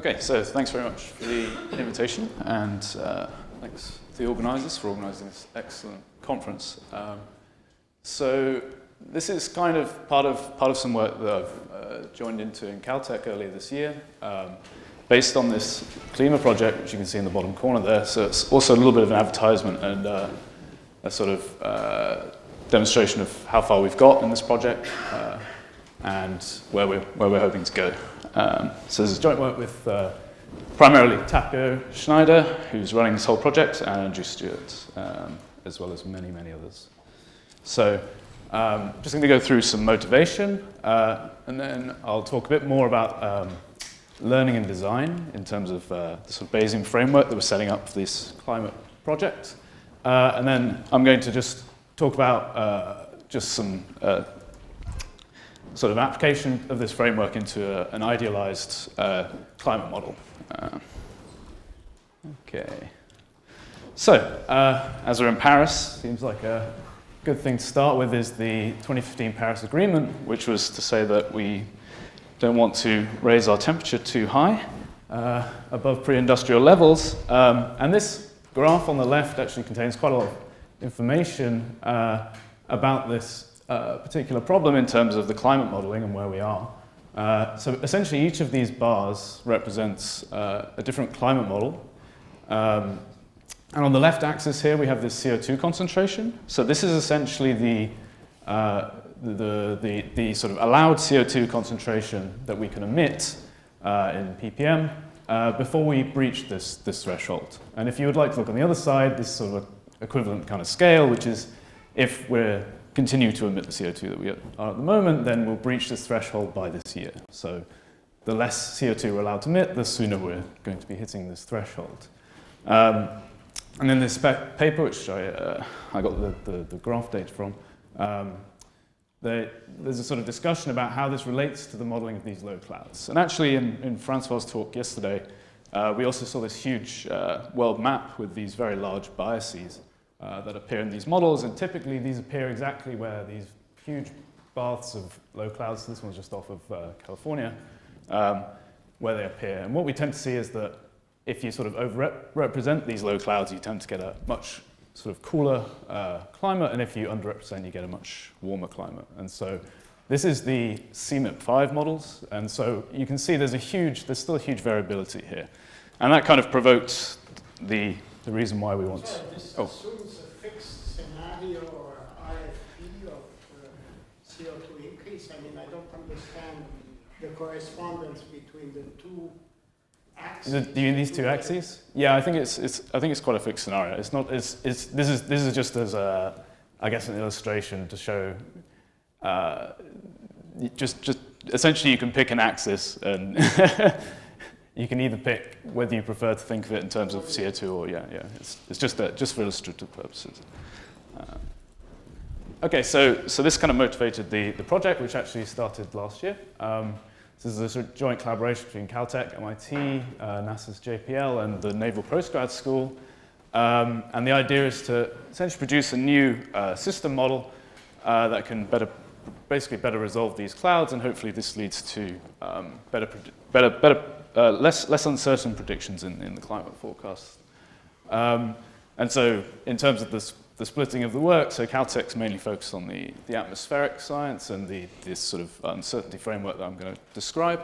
Okay, so thanks very much for the invitation, and thanks to the organisers for organising this excellent conference. So this is kind of part of some work that I've joined into in Caltech earlier this year, based on this Klima project, which you can see in the bottom corner there. So it's also a little bit of an advertisement and a sort of demonstration of how far we've got in this project and where we're hoping to go. So there's a joint work with primarily Tapio Schneider, who's running this whole project, and Andrew Stewart, as well as many, many others. So just going to go through some motivation, and then I'll talk a bit more about learning and design in terms of the sort of Bayesian framework that we're setting up for this climate project. And then I'm going to just talk about just some sort of application of this framework into an idealized climate model. Okay. So, as we're in Paris, seems like a good thing to start with is the 2015 Paris Agreement, which was to say that we don't want to raise our temperature too high, above pre-industrial levels. And this graph on the left actually contains quite a lot of information about this particular problem in terms of the climate modeling and where we are. So essentially each of these bars represents a different climate model. And on the left axis here we have this CO2 concentration. So this is essentially the sort of allowed CO2 concentration that we can emit in ppm before we breach this threshold. And if you would like to look on the other side, this sort of equivalent kind of scale, which is if we're continue to emit the CO2 that we are at the moment, then we'll breach this threshold by this year. So the less CO2 we're allowed to emit, the sooner we're going to be hitting this threshold. And in this paper, which I got the graph data from, there's a sort of discussion about how this relates to the modeling of these low clouds. And actually, in Francois's talk yesterday, we also saw this huge world map with these very large biases that appear in these models, and typically these appear exactly where these huge baths of low clouds, this one's just off of California, where they appear. And what we tend to see is that if you sort of over-represent these low clouds, you tend to get a much sort of cooler climate, and if you underrepresent, you get a much warmer climate. And so this is the CMIP5 models, and so you can see there's still a huge variability here. And that kind of provoked the reason why we want... This assumes a fixed scenario or RFP of CO2 increase. I mean, I don't understand the correspondence between the two axes. Do you mean these two axes? Yeah, I think it's quite a fixed scenario. It's not. This is just as I guess an illustration to show. Just essentially, you can pick an axis and. You can either pick whether you prefer to think of it in terms of CO2 or it's just for illustrative purposes. Okay, so this kind of motivated the project, which actually started last year. This is a sort of joint collaboration between Caltech, MIT, NASA's JPL, and the Naval Postgrad School. And the idea is to essentially produce a new system model that can basically better resolve these clouds, and hopefully this leads to less uncertain predictions in the climate forecast. And so in terms of the splitting of the work, so Caltech's mainly focused on the atmospheric science and this sort of uncertainty framework that I'm going to describe.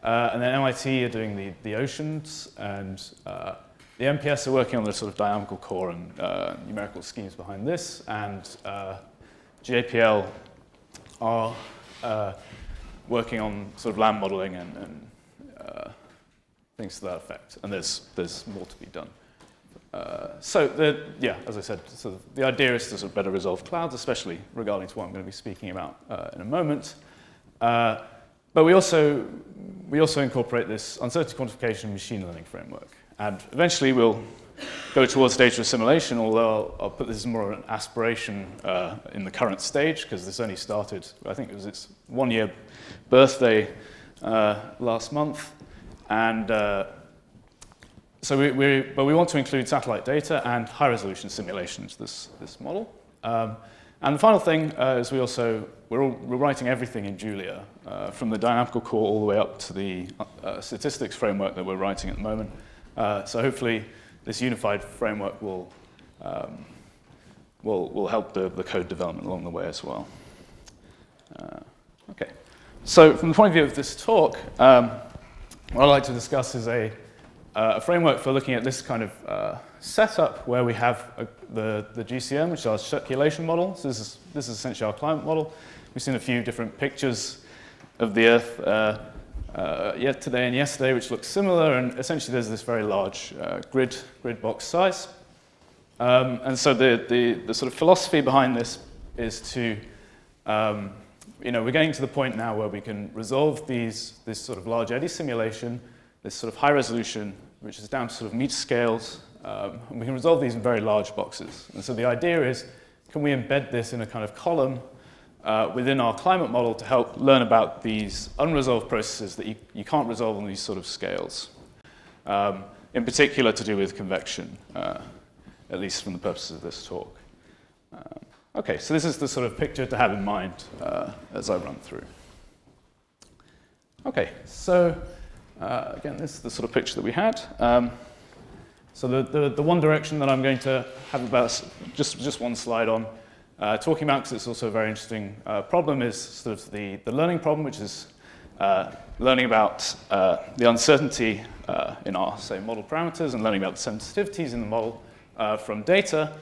And then MIT are doing the oceans, and the MPS are working on the sort of dynamical core and numerical schemes behind this, and JPL are working on sort of land modeling and things to that effect, and there's more to be done. As I said, so the idea is to sort of better resolve clouds, especially regarding to what I'm going to be speaking about in a moment. But we also incorporate this uncertainty quantification machine learning framework, and eventually we'll go towards data assimilation. Although I'll put this as more of an aspiration in the current stage, because this only started. I think it was its 1-year birthday last month. And so we want to include satellite data and high-resolution simulations, this model. And the final thing is we're writing everything in Julia, from the dynamical core all the way up to the statistics framework that we're writing at the moment. So hopefully this unified framework will help the code development along the way as well. Okay. So from the point of view of this talk, what I'd like to discuss is a framework for looking at this kind of setup where we have the GCM, which is our circulation model. So this is essentially our climate model. We've seen a few different pictures of the Earth today and yesterday, which look similar, and essentially there's this very large grid box size. And so the sort of philosophy behind this is to, we're getting to the point now where we can resolve this sort of large eddy simulation, this sort of high resolution, which is down to sort of meter scales, and we can resolve these in very large boxes. And so the idea is, can we embed this in a kind of column within our climate model to help learn about these unresolved processes that you can't resolve on these sort of scales, in particular to do with convection, at least from the purposes of this talk. Okay, so this is the sort of picture to have in mind as I run through. Okay, so again, this is the sort of picture that we had. So the one direction that I'm going to have about just one slide on talking about, because it's also a very interesting problem, is sort of the learning problem, which is learning about the uncertainty in our, say, model parameters, and learning about the sensitivities in the model from data.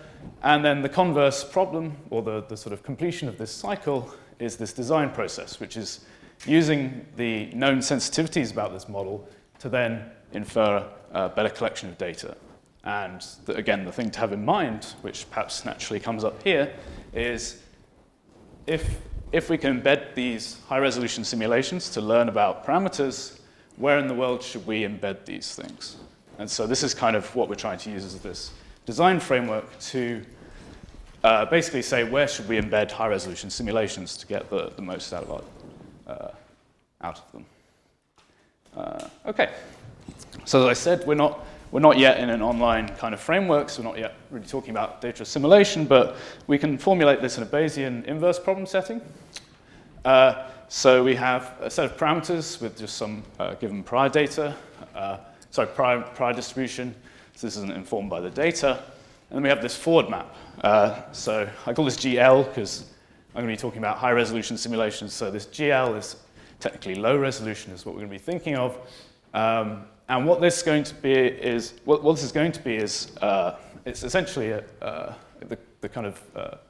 And then the converse problem, or the sort of completion of this cycle, is this design process, which is using the known sensitivities about this model to then infer a better collection of data. And again, the thing to have in mind, which perhaps naturally comes up here, is if we can embed these high-resolution simulations to learn about parameters, where in the world should we embed these things? And so this is kind of what we're trying to use as this design framework to basically say, where should we embed high-resolution simulations to get the most out of them? Okay. So as I said, we're not yet in an online kind of framework, so we're not yet really talking about data assimilation, but we can formulate this in a Bayesian inverse problem setting. So we have a set of parameters with just some given prior data, prior distribution. So this isn't informed by the data. And then we have this forward map. So I call this GL because I'm going to be talking about high resolution simulations. So this GL is technically low resolution is what we're going to be thinking of. And what this is going to be is, it's essentially the kind of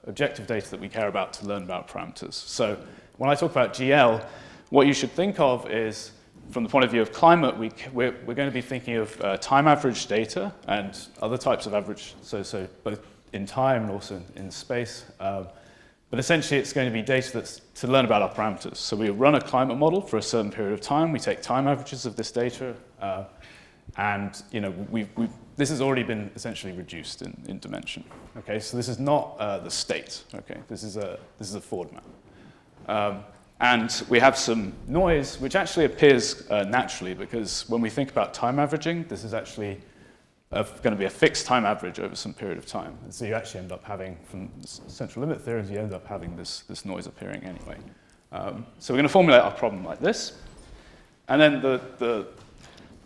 objective data that we care about to learn about parameters. So when I talk about GL, what you should think of is, from the point of view of climate, we're going to be thinking of time average data and other types of average, so both in time and also in space. But essentially, it's going to be data that's to learn about our parameters. So we run a climate model for a certain period of time. We take time averages of this data, and this has already been essentially reduced in dimension. Okay, so this is not the state. Okay, this is a forward map. And we have some noise, which actually appears naturally, because when we think about time averaging, this is actually going to be a fixed time average over some period of time. And so you actually end up having, from central limit theorems, you end up having this noise appearing anyway. So we're going to formulate our problem like this. And then the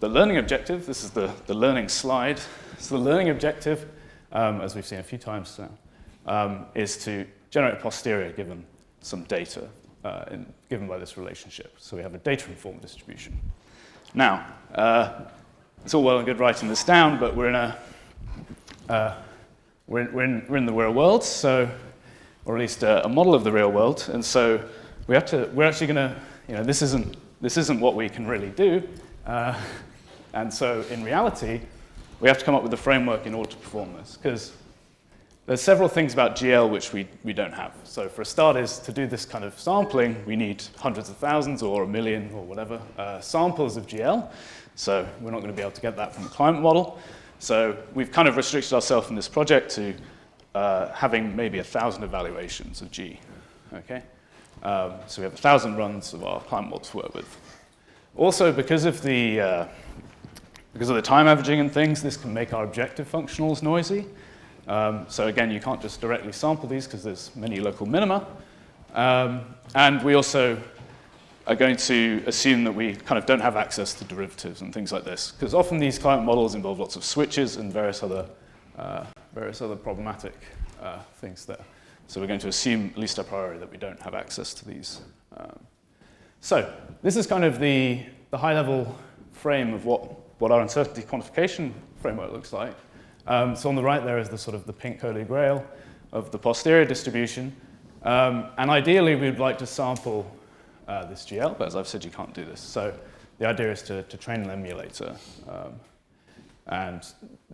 learning objective, this is the learning slide. So the learning objective, as we've seen a few times now, is to generate a posterior given some data given by this relationship. So we have a data-informed distribution. Now, it's all well and good writing this down, but we're in the real world, so, or at least a model of the real world, and so we're actually going to, this isn't what we can really do, and so in reality, we have to come up with a framework in order to perform this, because there's several things about GL which we don't have. So for a start is to do this kind of sampling, we need hundreds of thousands or a million or whatever samples of GL. So we're not going to be able to get that from the climate model. So we've kind of restricted ourselves in this project to having maybe 1,000 evaluations of G. Okay? So we have 1,000 runs of our climate model to work with. Also, because of the time averaging and things, this can make our objective functionals noisy. So again, you can't just directly sample these because there's many local minima. And we also are going to assume that we kind of don't have access to derivatives and things like this, because often these climate models involve lots of switches and various other problematic things there. So we're going to assume, at least a priori, that we don't have access to these. So this is kind of the high-level frame of what our uncertainty quantification framework looks like. So on the right there is the sort of the pink holy grail of the posterior distribution. And ideally, we'd like to sample this GL, but as I've said, you can't do this. So the idea is to train an emulator. And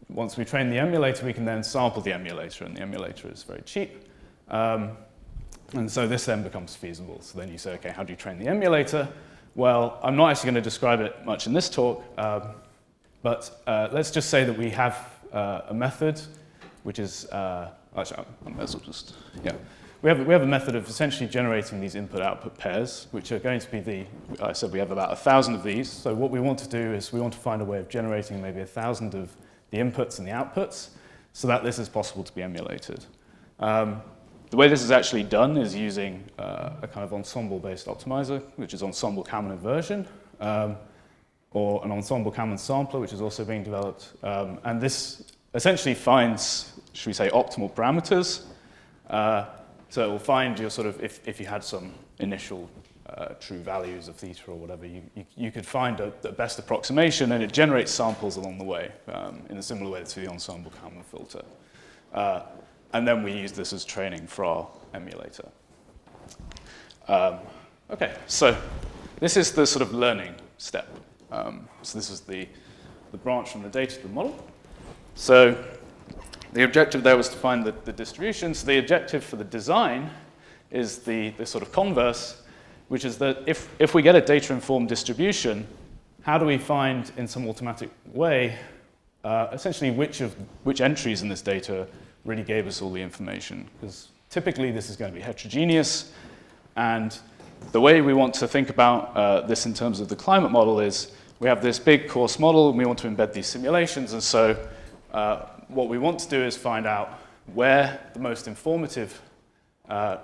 once we train the emulator, we can then sample the emulator, and the emulator is very cheap. And so this then becomes feasible. So then you say, okay, how do you train the emulator? Well, I'm not actually going to describe it much in this talk, but let's just say that we have a method, which is, actually, I might as well just, yeah. We have a method of essentially generating these input-output pairs, which are going to be I said we have about 1,000 of these. So what we want to do is we want to find a way of generating maybe 1,000 of the inputs and the outputs so that this is possible to be emulated. The way this is actually done is using a kind of ensemble-based optimizer, which is ensemble Kalman inversion, or an ensemble Kalman sampler, which is also being developed. And this essentially finds, should we say, optimal parameters. So it will find your sort of, if you had some initial true values of theta or whatever, you could find the best approximation, and it generates samples along the way in a similar way to the ensemble Kalman filter. And then we use this as training for our emulator. Okay, so this is the sort of learning step. So this is the branch from the data to the model. So the objective there was to find the distribution. So the objective for the design is the sort of converse, which is that if we get a data-informed distribution, how do we find in some automatic way essentially which entries in this data really gave us all the information? Because typically this is going to be heterogeneous, and the way we want to think about this in terms of the climate model is we have this big coarse model and we want to embed these simulations, and so what we want to do is find out where the most informative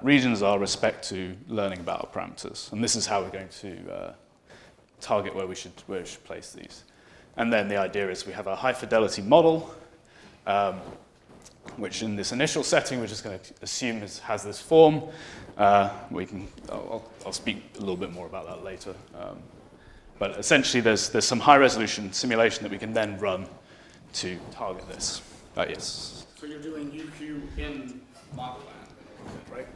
regions are with respect to learning about our parameters. And this is how we're going to target where we should place these. And then the idea is we have a high fidelity model, which in this initial setting, we're just going to assume has this form. I'll speak a little bit more about that later. But essentially, there's some high resolution simulation that we can then run to target this. Yes. So you're doing UQ in model land, right?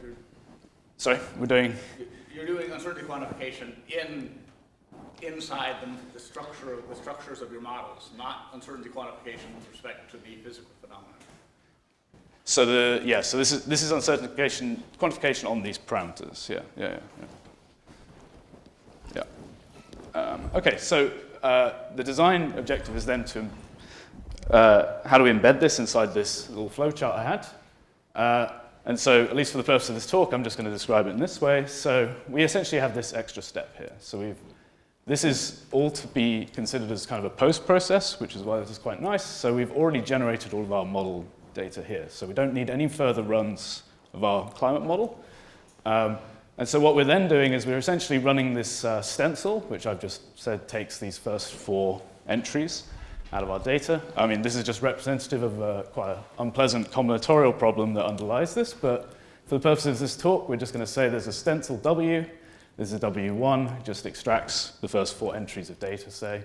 Sorry, we're doing? You're doing uncertainty quantification inside the structures of your models, not uncertainty quantification with respect to the physical phenomena. So so this is uncertainty quantification on these parameters. Yeah. Okay, so the design objective is then to how do we embed this inside this little flowchart I had? And so, at least for the purpose of this talk, I'm just going to describe it in this way. So we essentially have this extra step here. So this is all to be considered as kind of a post process, which is why this is quite nice. So we've already generated all of our model data here. So we don't need any further runs of our climate model. And so what we're then doing is we're essentially running this stencil, which I've just said takes these first 4 entries out of our data. I mean, this is just representative of quite an unpleasant combinatorial problem that underlies this, but for the purposes of this talk, we're just going to say there's a stencil W, there's a W1, it just extracts the first 4 entries of data, say.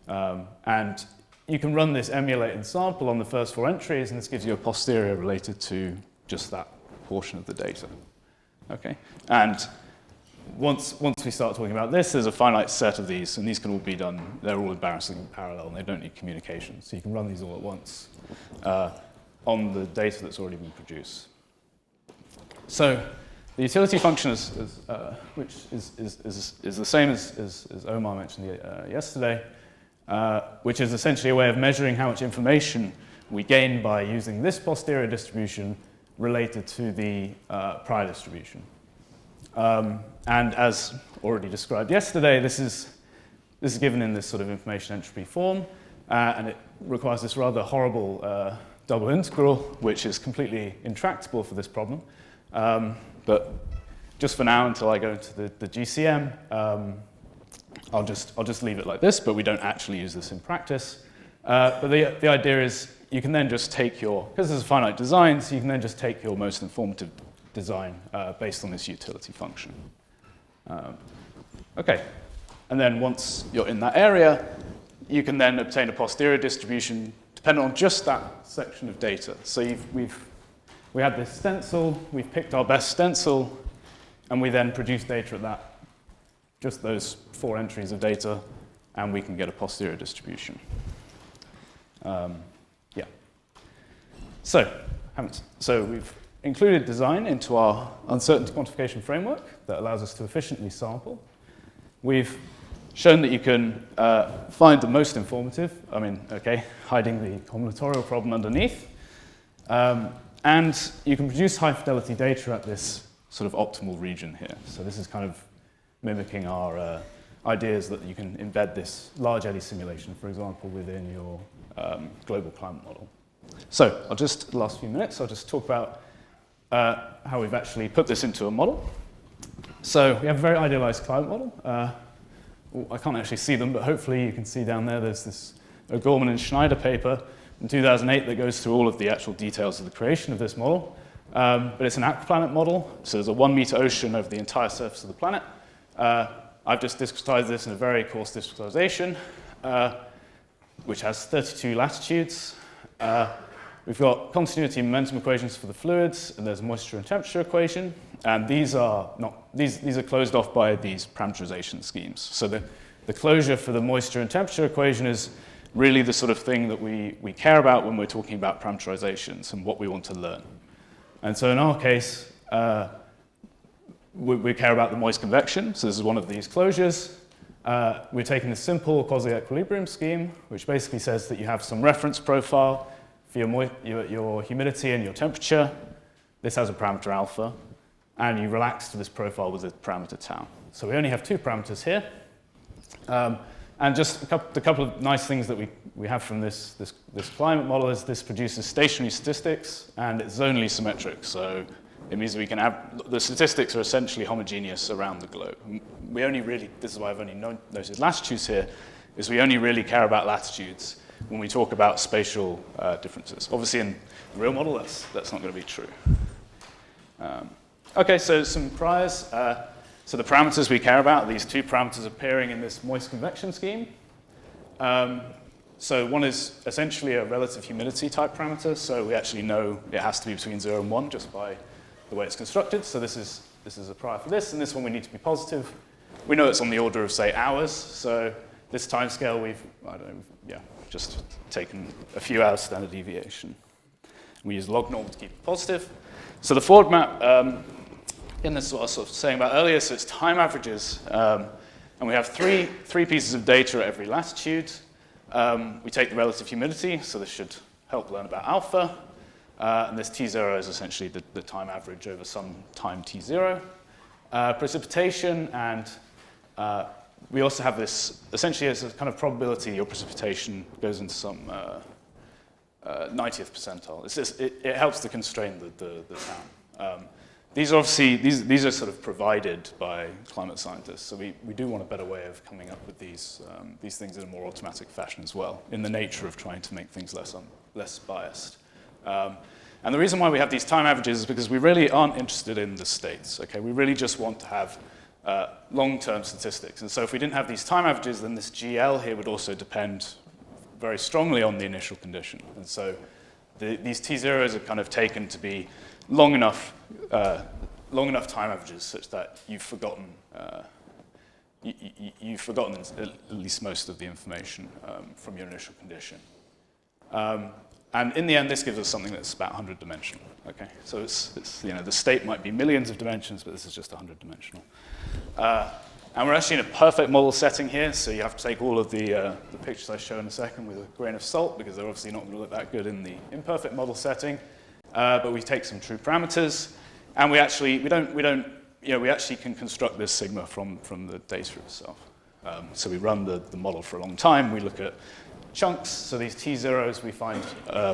And you can run this emulate and sample on the first 4 entries, and this gives you a posterior related to just that portion of the data. Okay, and once we start talking about this, there's a finite set of these, and these can all be done, they're all embarrassingly parallel, and they don't need communication. So you can run these all at once on the data that's already been produced. So the utility function, which is the same as Omar mentioned yesterday, which is essentially a way of measuring how much information we gain by using this posterior distribution related to the prior distribution. And as already described yesterday, this is given in this sort of information entropy form, and it requires this rather horrible double integral, which is completely intractable for this problem. But just for now, until I go into the GCM, I'll just leave it like this, but we don't actually use this in practice. But the idea is you can then just take because this is finite design, so you can then just take your most informative design based on this utility function. Okay, and then once you're in that area, you can then obtain a posterior distribution depending on just that section of data. So we had this stencil, we've picked our best stencil, and we then produce data at just those 4 entries of data, and we can get a posterior distribution. Yeah. So we've included design into our uncertainty quantification framework that allows us to efficiently sample. We've shown that you can find the most informative, hiding the combinatorial problem underneath, and you can produce high fidelity data at this sort of optimal region here. So this is kind of mimicking our ideas that you can embed this large eddy simulation, for example, within your global climate model. So the last few minutes, I'll just talk about how we've actually put this into a model. So we have a very idealized climate model. I can't actually see them, but hopefully you can see down there, there's this O'Gorman and Schneider paper in 2008 that goes through all of the actual details of the creation of this model. But it's an aquaplanet model, so there's a 1 meter ocean over the entire surface of the planet. I've just discretized this in a very coarse discretization, which has 32 latitudes. We've got continuity and momentum equations for the fluids, and there's a moisture and temperature equation. And these are closed off by these parameterization schemes. So the closure for the moisture and temperature equation is really the sort of thing that we care about when we're talking about parameterizations and what we want to learn. And so in our case, we care about the moist convection. So this is one of these closures. We're taking a simple quasi-equilibrium scheme, which basically says that you have some reference profile for your humidity and your temperature. This has a parameter alpha. And you relax to this profile with a parameter tau. So we only have 2 parameters here. And just a couple of nice things that we have from this climate model is this produces stationary statistics, and it's zonally symmetric. So it means that we can have, the statistics are essentially homogeneous around the globe. This is why I've only noted latitudes here, is we only really care about latitudes when we talk about spatial differences. Obviously in the real model, that's not going to be true. Okay, so some priors. So the parameters we care about, these 2 parameters appearing in this moist convection scheme. So one is essentially a relative humidity type parameter. So we actually know it has to be between 0 and 1 just by the way it's constructed. So this is a prior for this, and this one we need to be positive. We know it's on the order of, say, hours. So this time scale we've just taken a few hours standard deviation. We use log norm to keep it positive. So the forward map, in this is what I was sort of saying about earlier, so it's time averages. And we have three pieces of data at every latitude. We take the relative humidity, so this should help learn about alpha. And this T0 is essentially the time average over some time T0. Precipitation, and we also have this, essentially as a kind of probability, your precipitation goes into some 90th percentile. It helps to constrain the town. These are obviously, these are sort of provided by climate scientists, so we do want a better way of coming up with these things in a more automatic fashion as well, in the nature of trying to make things less biased. And the reason why we have these time averages is because we really aren't interested in the states, okay? We really just want to have long-term statistics. And so if we didn't have these time averages, then this GL here would also depend very strongly on the initial condition. And so these T0s are kind of taken to be long enough time averages such that you've forgotten at least most of the information from your initial condition. And in the end, this gives us something that's about 100-dimensional. Okay, so it's the state might be millions of dimensions, but this is just 100-dimensional. And we're actually in a perfect model setting here, so you have to take all of the pictures I show in a second with a grain of salt, because they're obviously not going to look that good in the imperfect model setting. But we take some true parameters, and we actually can construct this sigma from the data itself. So we run the model for a long time. We look at chunks. So these T0s, we find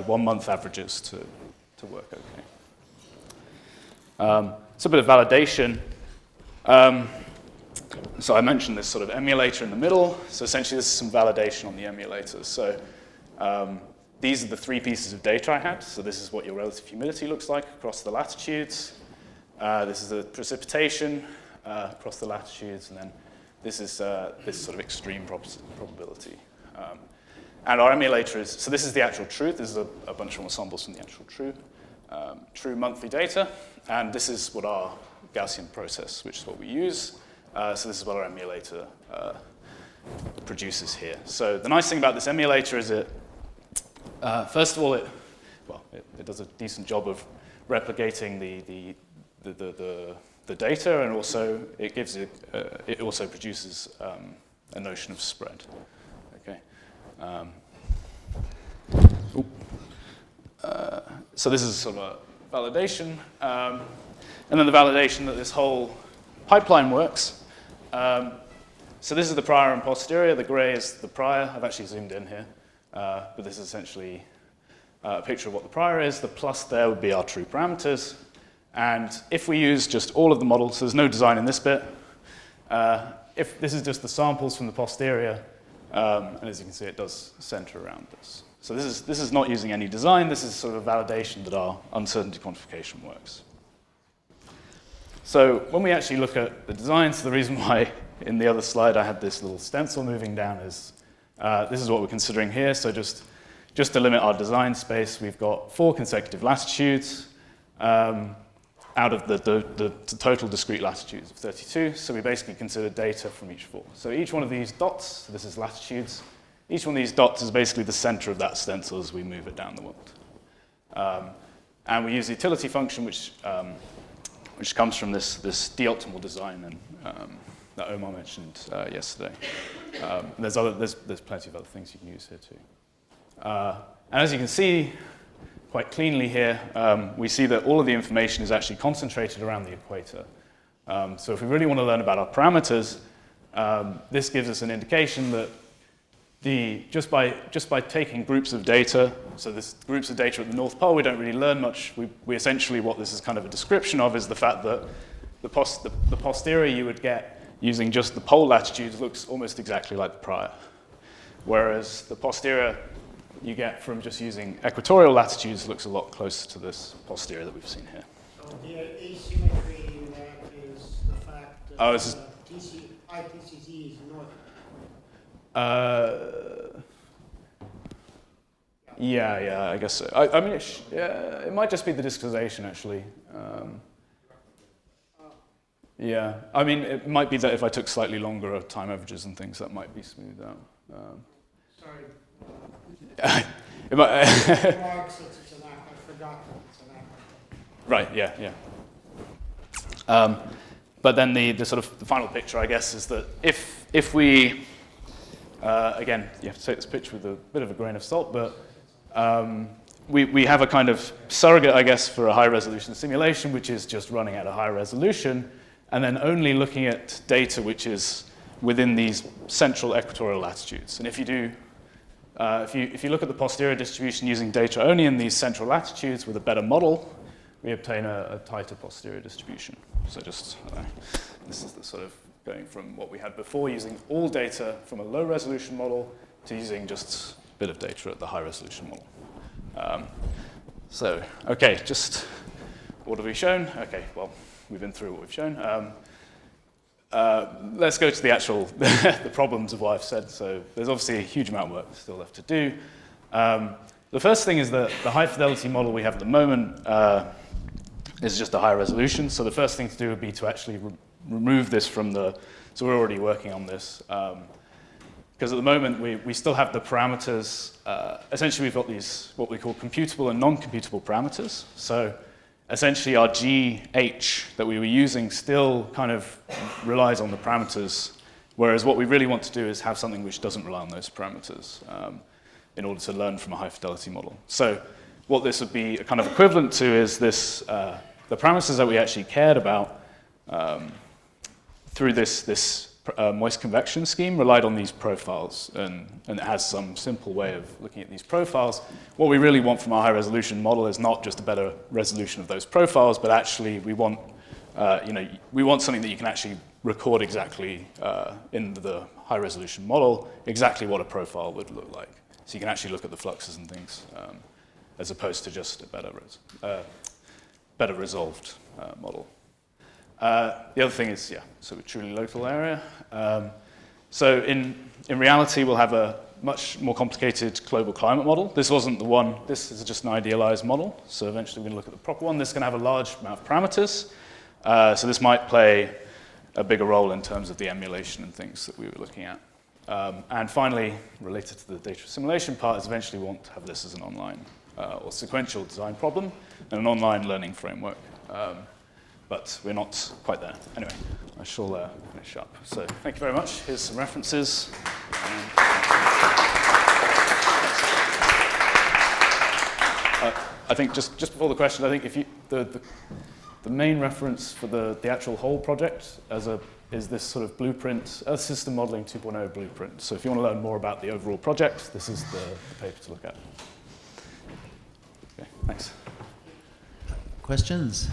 1 month averages to work okay. It's a bit of validation. So I mentioned this sort of emulator in the middle. So essentially, this is some validation on the emulator. So these are the 3 pieces of data I had. So this is what your relative humidity looks like across the latitudes. This is the precipitation across the latitudes, and then this is this sort of extreme probability. And our emulator is, so this is the actual truth. This is a bunch of ensembles from the actual true monthly data. And this is what our Gaussian process, which is what we use. So this is what our emulator produces here. So the nice thing about this emulator is first of all, it does a decent job of replicating the data, and also it also produces a notion of spread. Okay. So this is sort of a validation, and then the validation that this whole pipeline works. So this is the prior and posterior. The gray is the prior. I've actually zoomed in here, but this is essentially a picture of what the prior is. The plus there would be our true parameters. And if we use just all of the models, so there's no design in this bit. If this is just the samples from the posterior, and as you can see, it does center around this. So this is not using any design. This is sort of a validation that our uncertainty quantification works. So when we actually look at the designs, the reason why in the other slide I had this little stencil moving down is this is what we're considering here. So just to limit our design space, we've got 4 consecutive latitudes out of the total discrete latitudes of 32. So we basically consider data from each 4. So each one of these dots, so this is latitudes, each one of these dots is basically the center of that stencil as we move it down the world. And we use the utility function, which comes from this de-optimal design and, that Omar mentioned yesterday. There's plenty of other things you can use here too. And as you can see quite cleanly here, we see that all of the information is actually concentrated around the equator. So if we really want to learn about our parameters, this gives us an indication that just by taking groups of data, so this groups of data at the North Pole, we don't really learn much. We essentially, what this is kind of a description of is the fact that the posterior you would get using just the pole latitudes looks almost exactly like the prior. Whereas the posterior you get from just using equatorial latitudes looks a lot closer to this posterior that we've seen here. So the asymmetry in that is the fact that ITCZ is north. Yeah, I guess so. I mean, it might just be the discretization, actually. Yeah, I mean, it might be that if I took slightly longer time averages and things, that might be smoothed out. Sorry. It might, Marks, it's an act. I forgot that it's an act. Right, yeah. But then the sort of the final picture, I guess, is that if we, again, you have to take this picture with a bit of a grain of salt, but we have a kind of surrogate, I guess, for a high-resolution simulation, which is just running at a high resolution, and then only looking at data which is within these central equatorial latitudes. And if you do, if you look at the posterior distribution using data only in these central latitudes with a better model, we obtain a tighter posterior distribution. So just, this is the sort of going from what we had before, using all data from a low-resolution model to using just a bit of data at the high-resolution model. So, okay, just what have we shown? Okay, well, we've been through what we've shown. Let's go to the actual the problems of what I've said. So there's obviously a huge amount of work still left to do. The first thing is that the high-fidelity model we have at the moment is just a high resolution. So the first thing to do would be to actually remove this from the, so we're already working on this. Because at the moment, we still have the parameters. Essentially, we've got these, what we call computable and non-computable parameters. So essentially, our GH that we were using still kind of relies on the parameters, whereas what we really want to do is have something which doesn't rely on those parameters in order to learn from a high-fidelity model. So what this would be kind of equivalent to is this, the parameters that we actually cared about through this moist convection scheme relied on these profiles, and it has some simple way of looking at these profiles. What we really want from our high-resolution model is not just a better resolution of those profiles, but actually we want, we want something that you can actually record exactly in the high-resolution model, exactly what a profile would look like. So you can actually look at the fluxes and things, as opposed to just a better resolved model. The other thing is, so a truly local area. So in reality, we'll have a much more complicated global climate model. This wasn't the one, this is just an idealized model. So eventually we're going to look at the proper one. This is going to have a large amount of parameters. So this might play a bigger role in terms of the emulation and things that we were looking at. And finally, related to the data assimilation part, is eventually we want to have this as an online or sequential design problem and an online learning framework. But we're not quite there. Anyway, I shall finish up. So thank you very much. Here's some references. I think just before the question, I think if you the main reference for the actual whole project is this sort of blueprint, Earth System Modeling 2.0 blueprint. So if you want to learn more about the overall project, this is the paper to look at. Okay, thanks. Questions?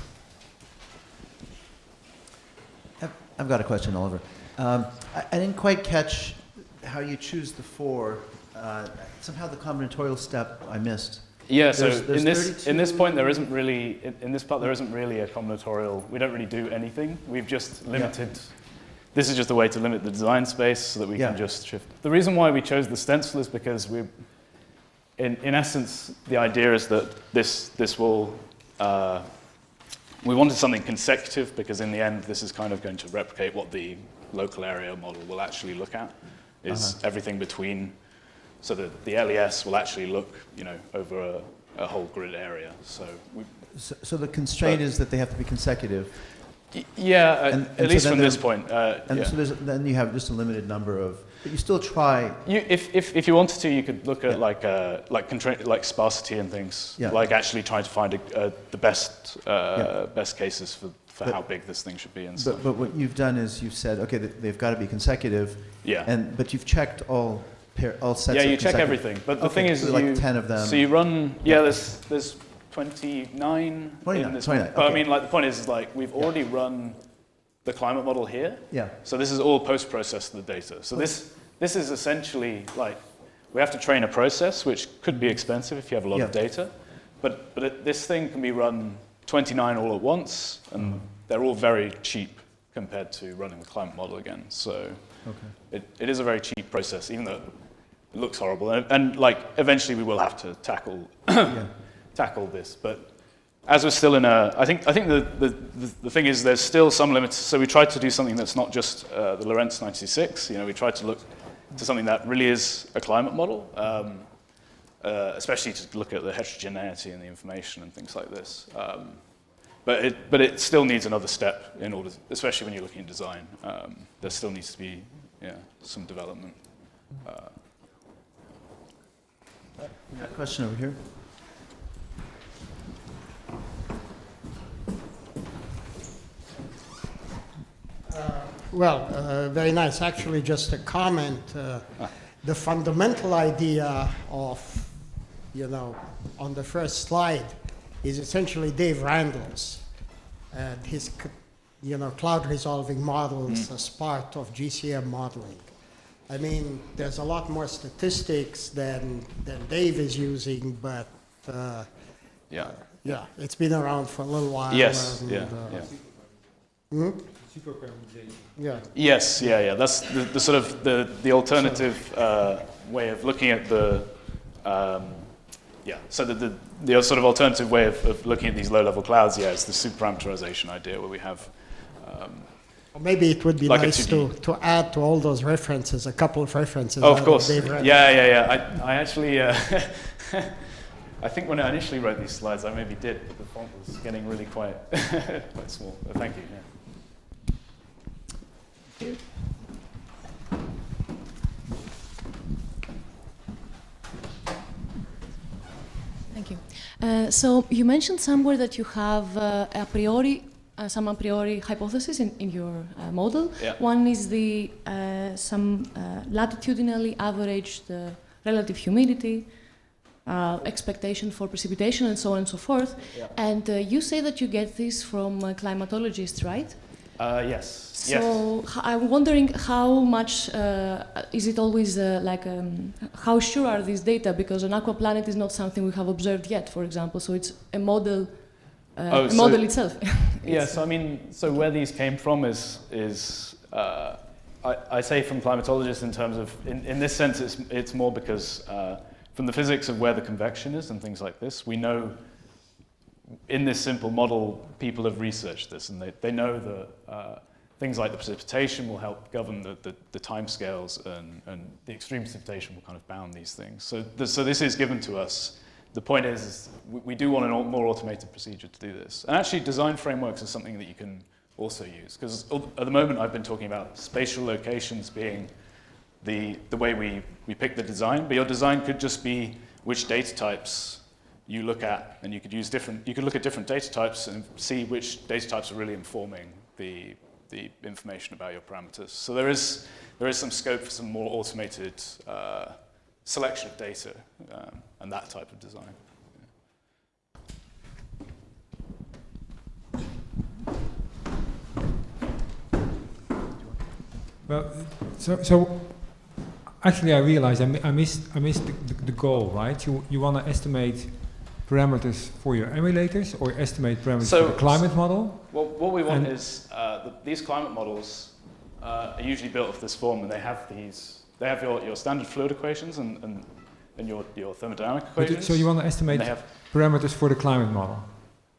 I've got a question, Oliver. I didn't quite catch how you choose the 4. Somehow the combinatorial step I missed. Yeah, so there's in this point there isn't really in this part there isn't really a combinatorial. We don't really do anything. We've just limited. Yeah. This is just a way to limit the design space so that we can just shift. The reason why we chose the stencil is because in essence the idea is that this will. We wanted something consecutive because in the end this is kind of going to replicate what the local area model will actually look at, is everything between, so that the LES will actually look, over a whole grid area. So the constraint is that they have to be consecutive. Yeah, at least from this point. So then you have just a limited number of. But you still try. If you wanted to, you could look at like sparsity and things. Yeah. Like actually trying to find the best cases for how big this thing should be and stuff. But what you've done is you've said, okay, they've got to be consecutive. Yeah. But you've checked all sets. Yeah, you check everything. But the thing is, so like 10 of them. So you run. Yeah, there's 29. 29. But okay. I mean, the point is we've already run the climate model here. Yeah. So this is all post-processed the data. So this is essentially we have to train a process, which could be expensive if you have a lot of data. But this thing can be run 29 all at once, and they're all very cheap compared to running the climate model again. So it is a very cheap process, even though it looks horrible. And eventually we will have to tackle this. But as we're still in I think the thing is there's still some limits. So we tried to do something that's not just the Lorentz 96. We tried to look to something that really is a climate model, especially to look at the heterogeneity in the information and things like this. But it still needs another step in order, especially when you're looking at design. There still needs to be some development. Question over here. Very nice. Actually, just a comment. The fundamental idea of, on the first slide is essentially Dave Randall's and his, cloud resolving models as part of GCM modeling. I mean, there's a lot more statistics than Dave is using, but it's been around for a little while. Yes. Yeah. Yes. Yeah. That's the sort of the alternative way of looking at the. So the sort of alternative way of looking at these low-level clouds, is the superparameterization idea, where we have. Maybe it would be nice to add to all those references a couple of references. Oh, of course. Yeah. I actually, I think when I initially wrote these slides, I maybe did, but the font was getting really quite small. But thank you. Yeah. Thank you. So you mentioned somewhere that you have a priori some a priori hypotheses in your model. Yeah. One is the some latitudinally averaged relative humidity, expectation for precipitation, and so on and so forth. Yeah. And you say that you get this from climatologists, right? Yes. So I'm wondering how much is it always how sure are these data? Because an aquaplanet is not something we have observed yet, for example. So it's a model, model itself. Yes, I mean, so where these came from is I say from climatologists in terms of, in this sense, it's more because from the physics of where the convection is and things like this, we know in this simple model, people have researched this, and they know that things like the precipitation will help govern the timescales, and the extreme precipitation will kind of bound these things. So this is given to us. The point is we do want a more automated procedure to do this. And actually, design frameworks is something that you can also use, because at the moment I've been talking about spatial locations being the way we pick the design, but your design could just be which data types you look at, and you could look at different data types and see which data types are really informing the information about your parameters. So there is some scope for some more automated selection of data and that type of design. Well, so actually I realized I missed the goal, right? You want to estimate parameters for your emulators, or estimate parameters for the climate model? Well, what we want is these climate models are usually built of this form, and they have your standard fluid equations and your thermodynamic equations. So you want to estimate parameters for the climate model,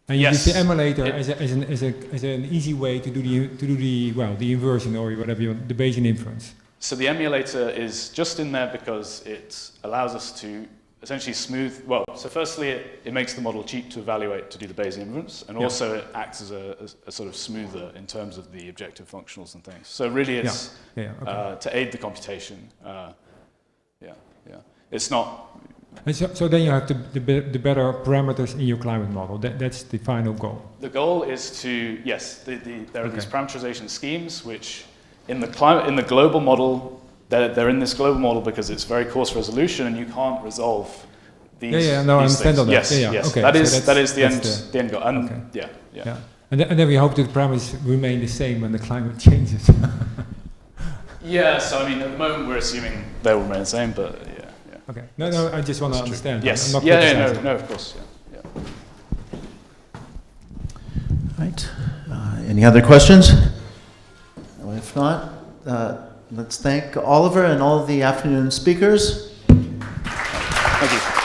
and you use the emulator as an easy way to do the inversion, or whatever you want, the Bayesian inference. So the emulator is just in there because it allows us to essentially smooth. Well, so firstly, it makes the model cheap to evaluate to do the Bayesian inference, and also it acts as a sort of smoother in terms of the objective functionals and things. So really, it's to aid the computation. It's not. And so then you have the better parameters in your climate model. That's the final goal. The goal is to there are these parameterization schemes which in the global model. They're in this global model because it's very coarse resolution, and you can't resolve these. I understand all that. Yes. Okay. That is the end goal. And And then we hope that the parameters remain the same when the climate changes. Yeah. So I mean, at the moment we're assuming they will remain the same, but yeah. Okay. No. I just want to understand. Yes. I'm not No. Of course. Yeah. Right. Any other questions? Well, if not, let's thank Oliver and all the afternoon speakers. Thank you.